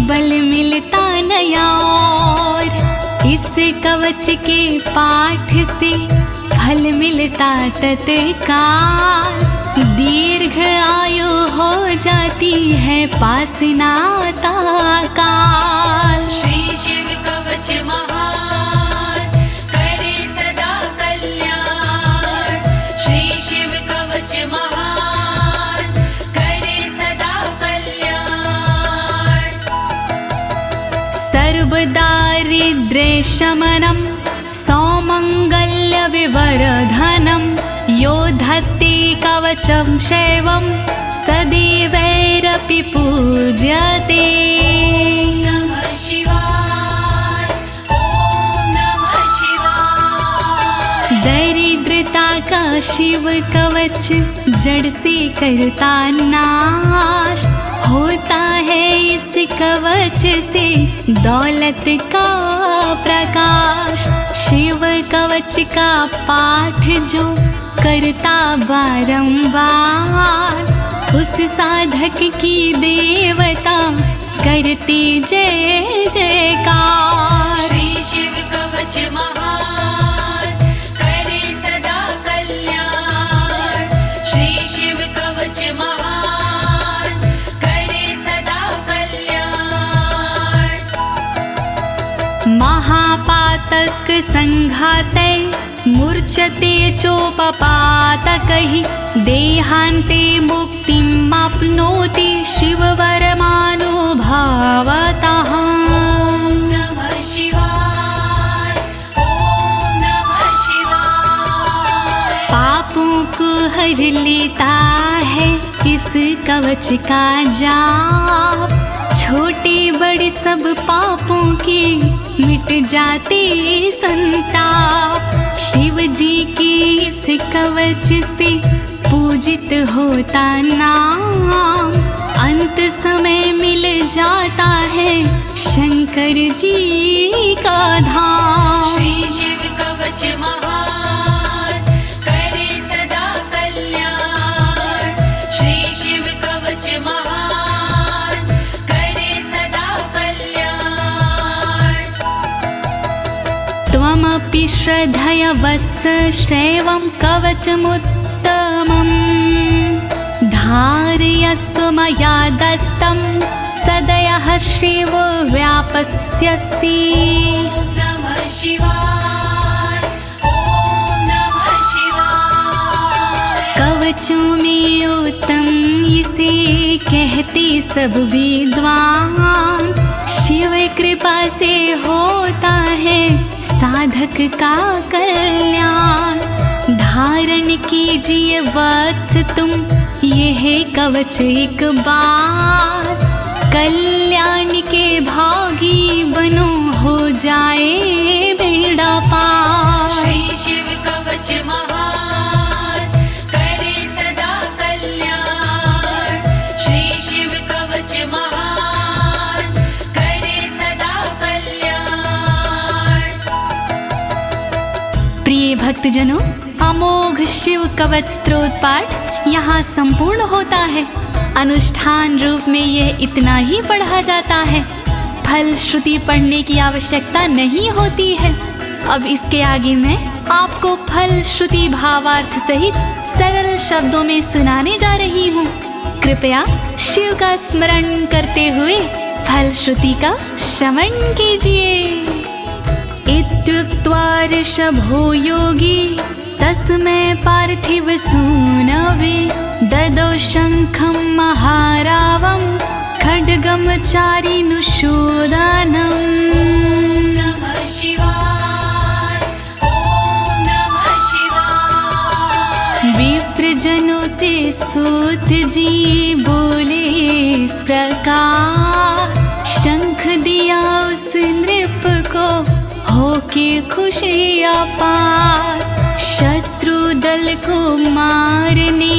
बल मिलता नया और। इस कवच के पाठ से फल मिलता तत्काल, दीर्घ आयु हो जाती है पास नाता काल। श्री शिव कवच महान करे सदा कल्याण। श्री शिव कवच महान करे सदा कल्याण। सर्वदारिद्र्यशमनं सौमङ्गल्यविवर्धनं, यो धत्ते कवचं शैवं सदैवैरपि पूज्यते। नमः शिवाय ॐ नमः शिवाय। दरिद्रता का शिव कवच जड़ से करता नाश, होता है इस कवच से दौलत का प्रकाश। शिव कवच का पाठ जो करता बारंबार, उस साधक की देवता करती जय जयकार। श्री शिव कवच महान करे सदा कल्याण। श्री शिव कवच महान करे सदा कल्याण। महापातक संघाते मूर्छते चोपपातकैः, देहान्ते मुक्तिमाप्नोति शिववरमानुभावतः। नमः शिवाय ॐ नमः शिवाय। पापों को हर लेता है इस कवच का जाप, छोटे बड़े सब पापों के मिट जाते संताप। शिव जी के इस कवच से पूजित होता नाम, अंत समय मिल जाता है शंकर जी का धाम। श्री शिव कवच महान करे सदा कल्याण। श्री शिव कवच महान श्रद्धया वत्स श्रेवं कवचमुत्तमम् धारयस्व मया दत्तं सदयः श्रीवो व्यापस्यसि। नमः शिवाय, ॐ नमः शिवाय। कवचों में उत्तम इसे कहते सब विद्वान, शिव कृपा से होता है साधक का कल्याण। धारण कीजिए वत्स तुम यह कवच एक बार, कल्याण के भागी बनो हो जाए बेड़ा पार। श्री शिव कवच महान करे सदा कल्याण। श्री शिव कवच महान करे सदा कल्याण। प्रिय भक्तजनों, अमोघ शिव कवच स्तोत्र पाठ यहाँ संपूर्ण होता है। अनुष्ठान रूप में यह इतना ही पढ़ा जाता है, फल श्रुति पढ़ने की आवश्यकता नहीं होती है। अब इसके आगे मैं आपको फल श्रुति भावार्थ सहित सरल शब्दों में सुनाने जा रही हूँ। कृपया शिव का स्मरण करते हुए फल श्रुति का श्रवण कीजिए। इत्युक्त्वा ऋषभो योगी तस्मै पार्थिव सूनवे ददौ शङ्खं महारावं खड्गं चारिनुशोदानम्। नमः शिवाय, ॐ नमः शिवाय। विप्रजनों से सूत जी बोले इस प्रकार, शंख दिया उस नृप को होके खुशी अपार। शत्रु दल को मारने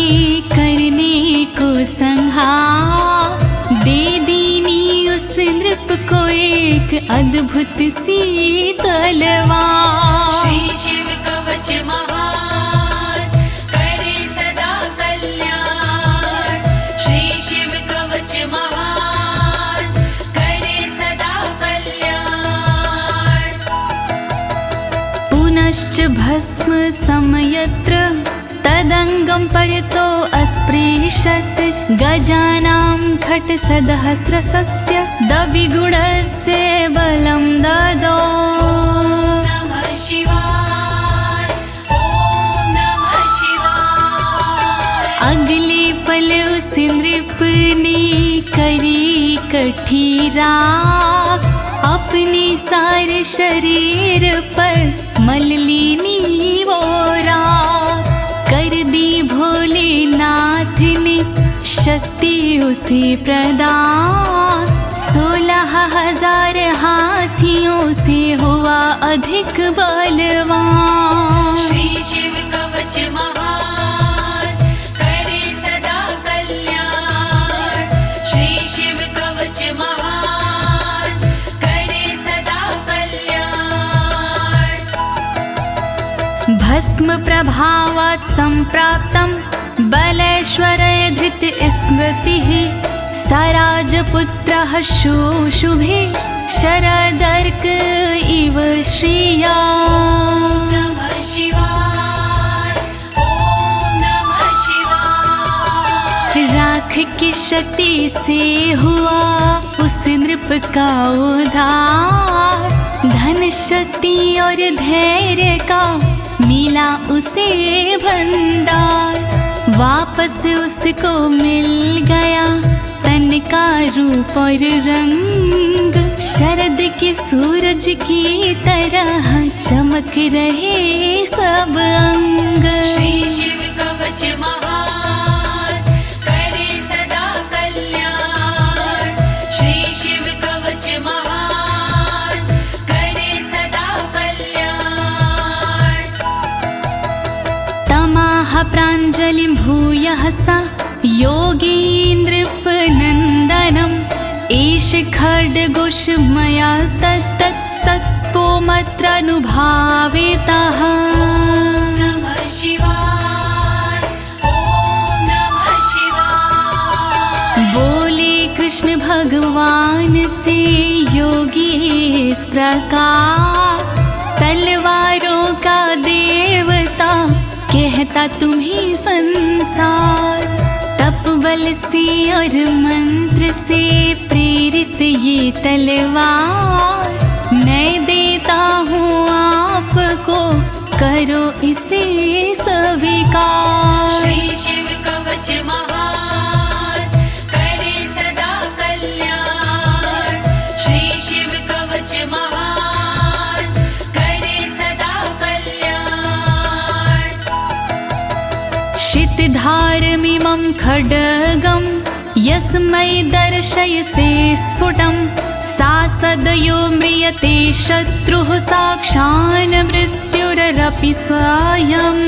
करने को संहार, दे दीनी उस नृप को एक अद्भुत सी तलवार। श्री शिव कवच महान करे सदा कल्याण। श्री शिव कवच महान करे सदा कल्याण। पुनश्च भस्म समयत्र तदंगं परितो अस्पृशत्, गजानां खट्सहस्रस्य दविगुणस्य बलं ददौ। नमः शिवाय, ॐ नमः शिवाय। अगले पल उस नृप ने करी कठी राख, अपने सारे शरीर पर मल ली वो राख। कर दी भोलेनाथ ने शक्ति उसे प्रदान, 16,000 हाथियों से हुआ अधिक बलवान। श्री शिव कवच महान करे सदा कल्याण। श्री शिव कवच महान करे सदा कल्याण। भस्म प्रभावात् संप्राप्तं बलेश्वरे धृत स्मृतिः, सराजपुत्रः शुशुभे शरदर्क इव श्रिया। नमः शिवाय, ॐ नमः शिवाय। राख की शक्ति से हुआ उस नृप का उद्धार, धन शक्ति और धैर्य का मिला उसे भंडार। वापस उसको मिल गया तन का रूप और रंग, शरद के सूरज की तरह चमक रहे सब अंग। श्री शिव कवच महान करे सदा कल्याण। श्री शिव कवच महान करे सदा कल्याण। तमाह प्राञ्जलिं भूयः सा योगीन्द्रपनन्दनम्, एष खड्गोष मया तत्तत्पोमत्रानुभावितः। नमः शिवाय, ॐ नमः शिवाय। बोले कृष्ण भगवान से योगी इस प्रकार, तलवारों देता तुम्हें संसार। तप बल से और मंत्र से प्रेरित ये तलवार, मैं देता हूँ आपको, करो इसे स्वीकार। श्री शिव कवच महान, करे सदा कल्याण। श्री शिव कवच महान, करे सदा कल्याण। शितधारमिमं खड्गं यस्मै दर्शयसे स्फुटं, सा सदयो म्रियते शत्रुः साक्षान् मृत्युरपि स्वयं।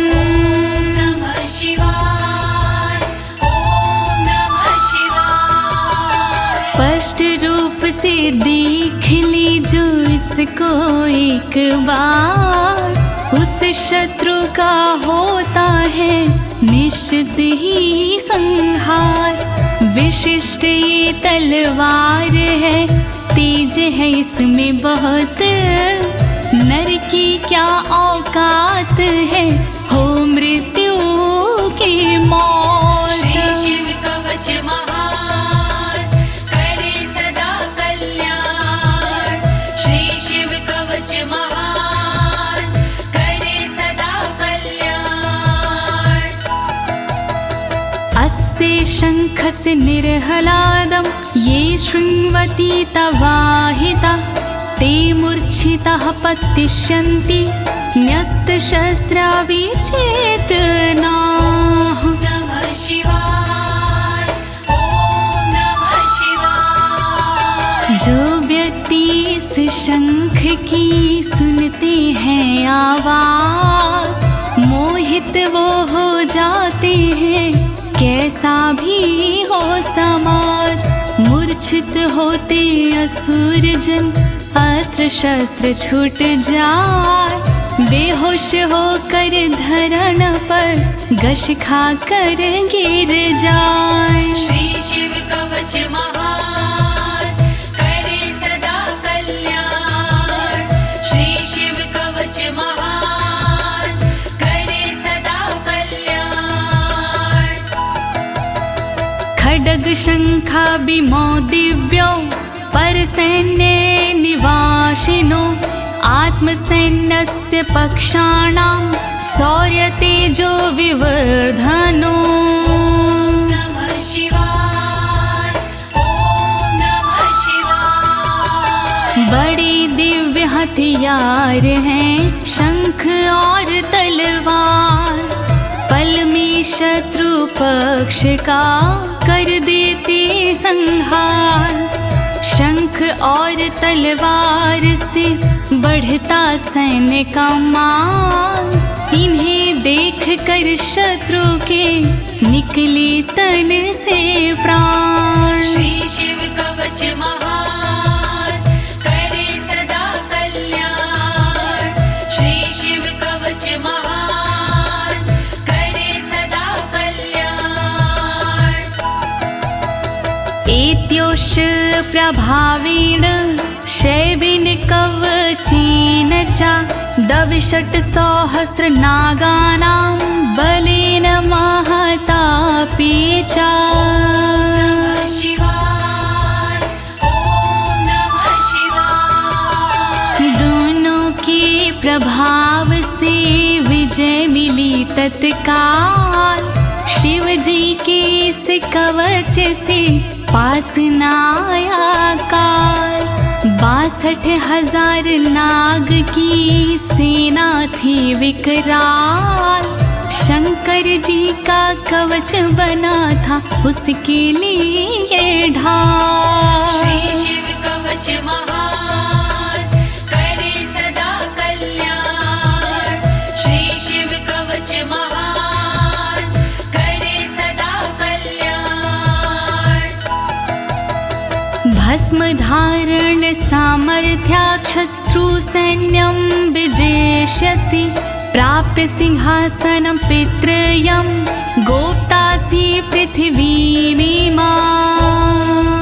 नमः शिवाय, ओम नमः शिवाय। स्पष्ट रूप से देख लीजो इसको एक बार, उस शत्रु का होता है निश्चित ही संहार। विशिष्ट ये तलवार है, तेज है इसमें बहुत, नर की क्या औकात है, हो मृत्यु की मौत। श्री शिव कवच महान, करे सदा कल्याण। श्री शिव कवच महान, करे सदा कल्याण। अस्य शङ्खस्य निर्हलादं ये शृण्वन्ति तवाहिता, ते मूर्छिताः पतिष्यन्ति न्यस्तशस्त्रा विचेतनाः। नमः शिवाय, ओम नमः शिवाय। जो व्यक्ति इस शंख की सुनते हैं आवाज, मोहित वो हो जाते हैं, कैसा भी हो समाज। मूर्छित होते असुर जन, अस्त्र शस्त्र छूट जाए, बेहोश होकर धरण पर घस खा कर गिर जाए। श्री शिव कवच महान, करे सदा कल्याण। श्री शिव कवच महान, करे सदा कल्याण। खड्ग शंखाभिमो दिव्यो परसैन्ये निवासिनो, आत्मसैन्यस्य पक्षाणां शौर्यतेजो विवर्धनो। नमः शिवाय, ओम नमः शिवाय। बड़ी दिव्य हथियार हैं शंख और तलवार, पल में शत्रु पक्ष का कर देते संहार। शंख और तलवार से बढ़ता सैन्य का मान, इन्हें देख कर शत्रु के निकले तन से प्राण। श्री शिव कवच महान, करे सदा कल्याण। श्री शिव कवच महान, करे सदा कल्याण। एत्योश्च प्रभावेण शैवेन कवचेन च, दविषट् सहस्र नागानां बलेन महतापि च। नमः शिवाय, ओम नमः शिवाय। दोनों के प्रभाव से विजय मिली तत्काल, शिव जी के इस कवच से पास न आया काल। 62,000 नाग की सेना थी विकराल, शंकर जी का कवच बना था उसके लिए ढाल। श्री शिव कवच महान, करे सदा कल्याण। श्री शिव कवच महान, करे सदा कल्याण। भस्म धारण सामर्थ्या शत्रु सैन्यं विजेष्यसि, प्राप्य सिंहासनं पितृयं गोप्तासि पृथिवीमिमां।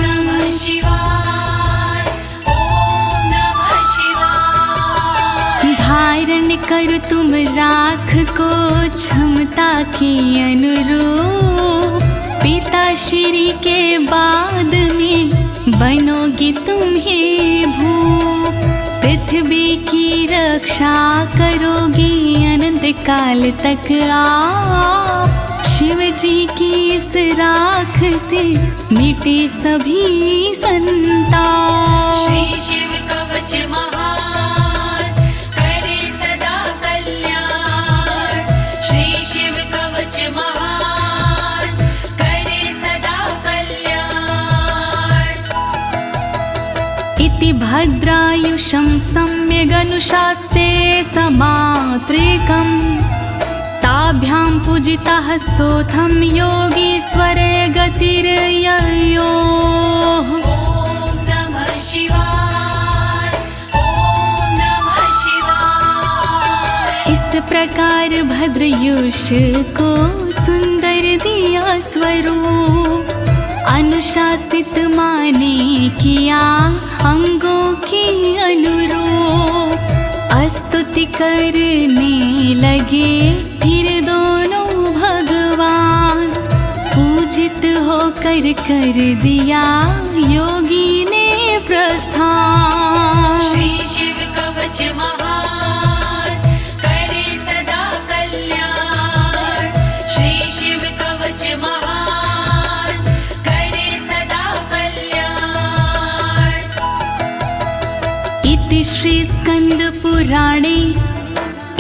नमः शिवाय, ओम नमः शिवाय। धारण कर तुम तुम राख को क्षमता के अनुरूप, पिता श्री के बाद में बनोगी तुम ही भूप। पृथ्वी की रक्षा करोगी अनंत काल तक आप, शिव जी की इस राख से मिटे सभी संताप। श्री शिव कवच महान करे सदा कल्याण, श्री शिव कवच महान करे सदा कल्याण। इति भद्रायुषं सम्यगनुशास्ये समात्रिकम्, ताभ्यां पूजितः सोऽथं योगीश्वरे गतिर्ययोः। ॐ नमः शिवाय, ॐ नमः शिवाय। इस प्रकार भद्रयुष को सुंदर दिया स्वरूप, अनुशासित माने किया अंगों के अनुरूप। स्तुति करने लगे फिर दोनों भगवान, पूजित होकर कर दिया योगी ने प्रस्थान। श्री शिव कवच महान करे सदा कल्याण, श्री शिव कवच महान करे सदा कल्याण। इति श्री स्कंद पुराणे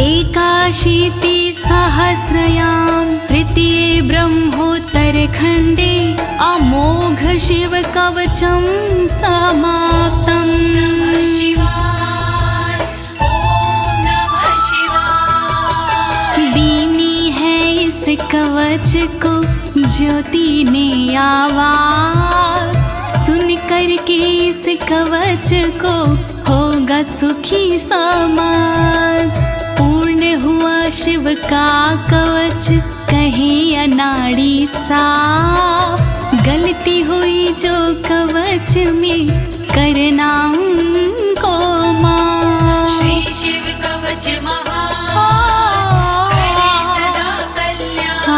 एकाशीति सहस्रयां तृतीये ब्रह्मोत्तरखण्डे अमोघ शिव कवचं समाप्तम्। नमः शिवाय, ॐ नमः शिवाय। दीनी है इस कवच को ज्योति ने आवाज, सुन कर के इस कवच को होगा सुखी समाज। पूर्ण हुआ शिव का कवच कहे अनाड़ी साफ, गलती हुई जो कवच में करना उनको माफ। श्री शिव कवच महान करे सदा कल्याण,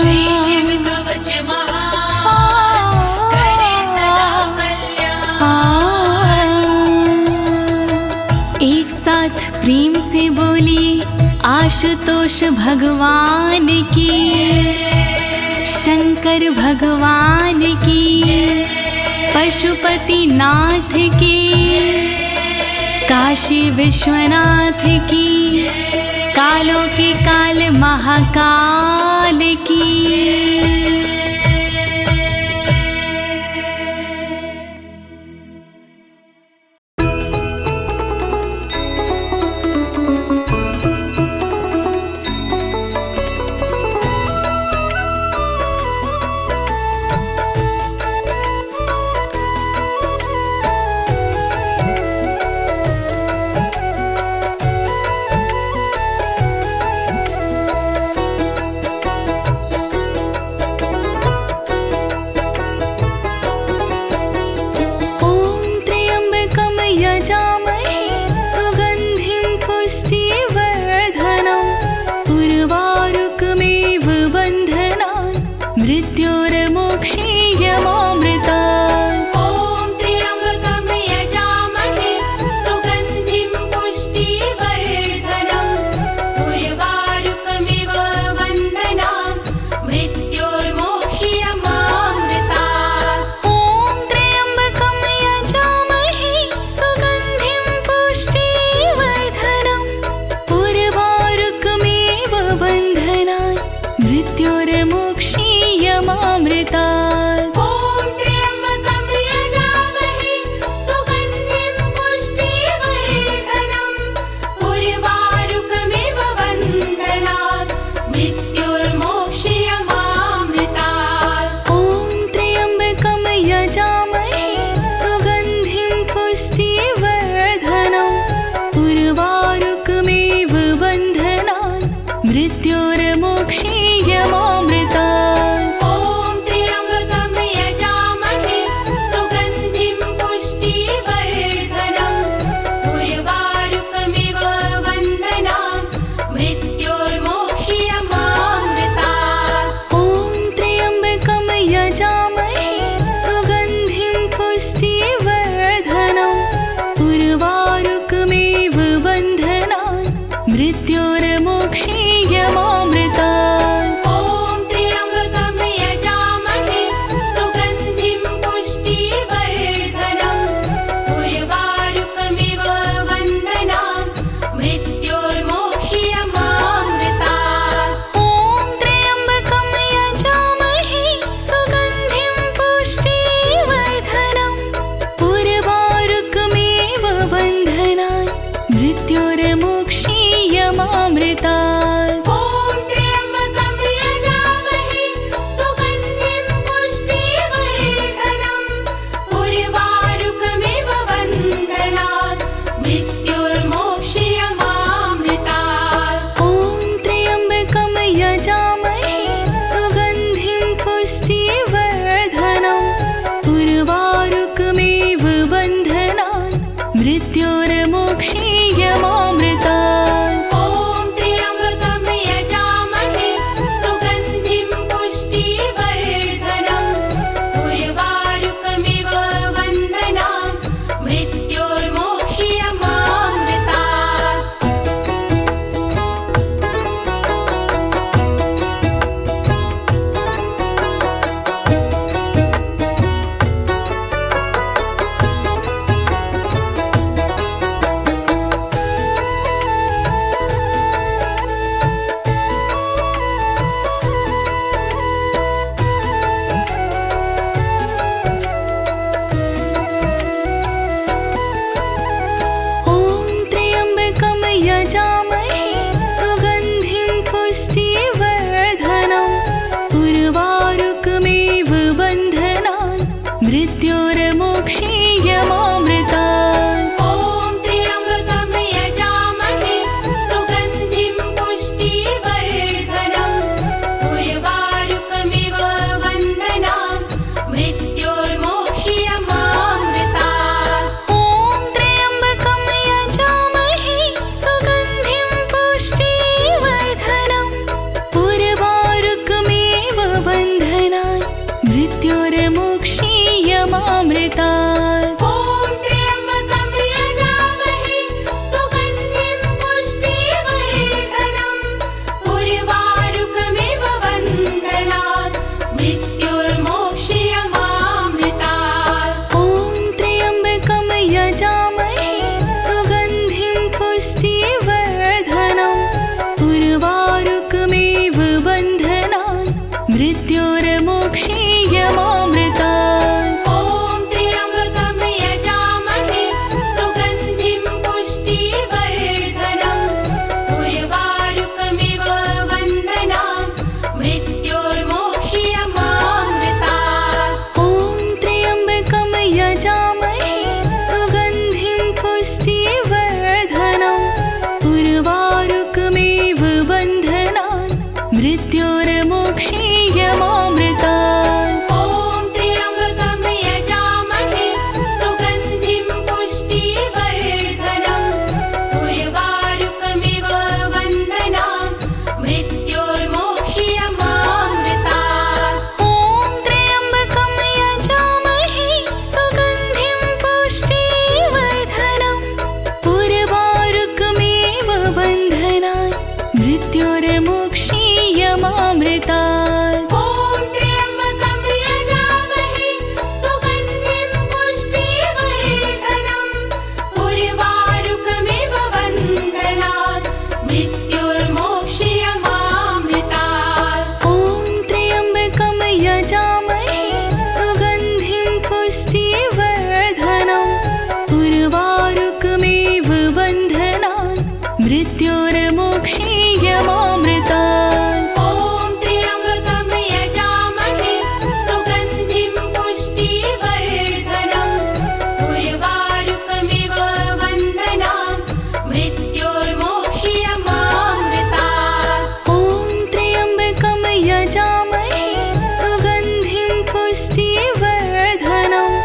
श्री शिव कवच महान करे सदा कल्याण। एक साथ प्रेम से बोलिए आशुतोष भगवान की, शंकर भगवान की, पशुपति नाथ की, काशी विश्वनाथ की, कालों के काल महाकाल की। मृत्योर्मोक्षीयमामृतात्। ॐ त्र्यम्बकं यजामहे सुगन्धिं पुष्टिवर्धनम् उर्वारुकमिव बन्धनान् मृत्योर्मोक्षीयमामृतात्। ॐ त्र्यम्बकं यजामहे सुगन्धिं पुष्टिवर्धनम् उर्वारुकमिव बन्धनान् मृत्योर्मोक्षीयमामृतात्। ॐ त्र्यम्बकं यजामहे सुगन्धिं पुष्टिवर्धनम् उर्वारुकमिव बन्धनान् मृत्योर्मोक्षीयमामृतात्। ॐ त्र्यम्बकं यजामहे सुगन्धिं पुष्टिवर्धनम् उर्वारुकमिव बन्धनान् मृत्योर्मोक्षीयमामृतात्। ॐ त्र्यम्बकं यजामहे सुगन्धिं पुष्टिवर्धनम् उर्वारुकमिव बन्धनान् मृत्योर्मोक्षीयमामृतात्। ॐ त्र्यम्बकं यजामहे सुगन्धिं पुष्टिवर्धनम् उर्वारुकमिव बन्धनान् मृत्योर्मोक्षीयमामृतात्। ॐ त्र्यम्बकं यजामहे सुगन्धिं पुष्टिवर्धनम् उर्वारुकमिव बन्धनान् मृत्योर्मोक्षीयमामृतात्। ॐ त्र्यम्बकं यजामहे सुगन्धिं पुष्टिवर्धनम् उर्वारुकमिव बन्धनान् मृत्योर्मोक्षीयमामृतात्। ॐ त्र्यम्बकं यजामहे सुगन्धिं पुष्टिवर्धनम् उर्वारुकमिव बन्धनान् मृत्योर्मोक्षीयमामृतात्। ॐ त्र्यम्बकं यजामहे सुगन्धिं पुष्टिवर्धनम्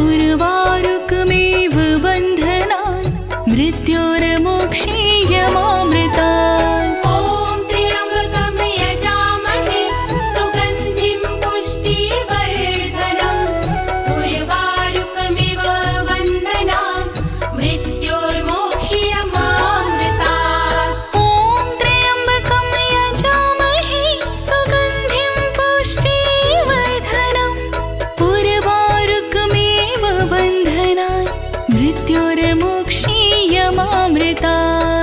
उर्वारुकमिव बन्धनान् मृत्योर्मोक्षीयमामृतात्। ॐ त्र्यम्बकं यजामहे सुगन्धिं पुष्टिवर्धनम् उर्वारुकमिव बन्धनान् मृत्योर्मोक्षीयमामृतात्। ॐ त्र्यम्बकं यजामहे सुगन्धिं पुष्टिवर्धनम् उर्वारुकमिव बन्धनान् मृत्योर्मोक्षीयमामृतात्।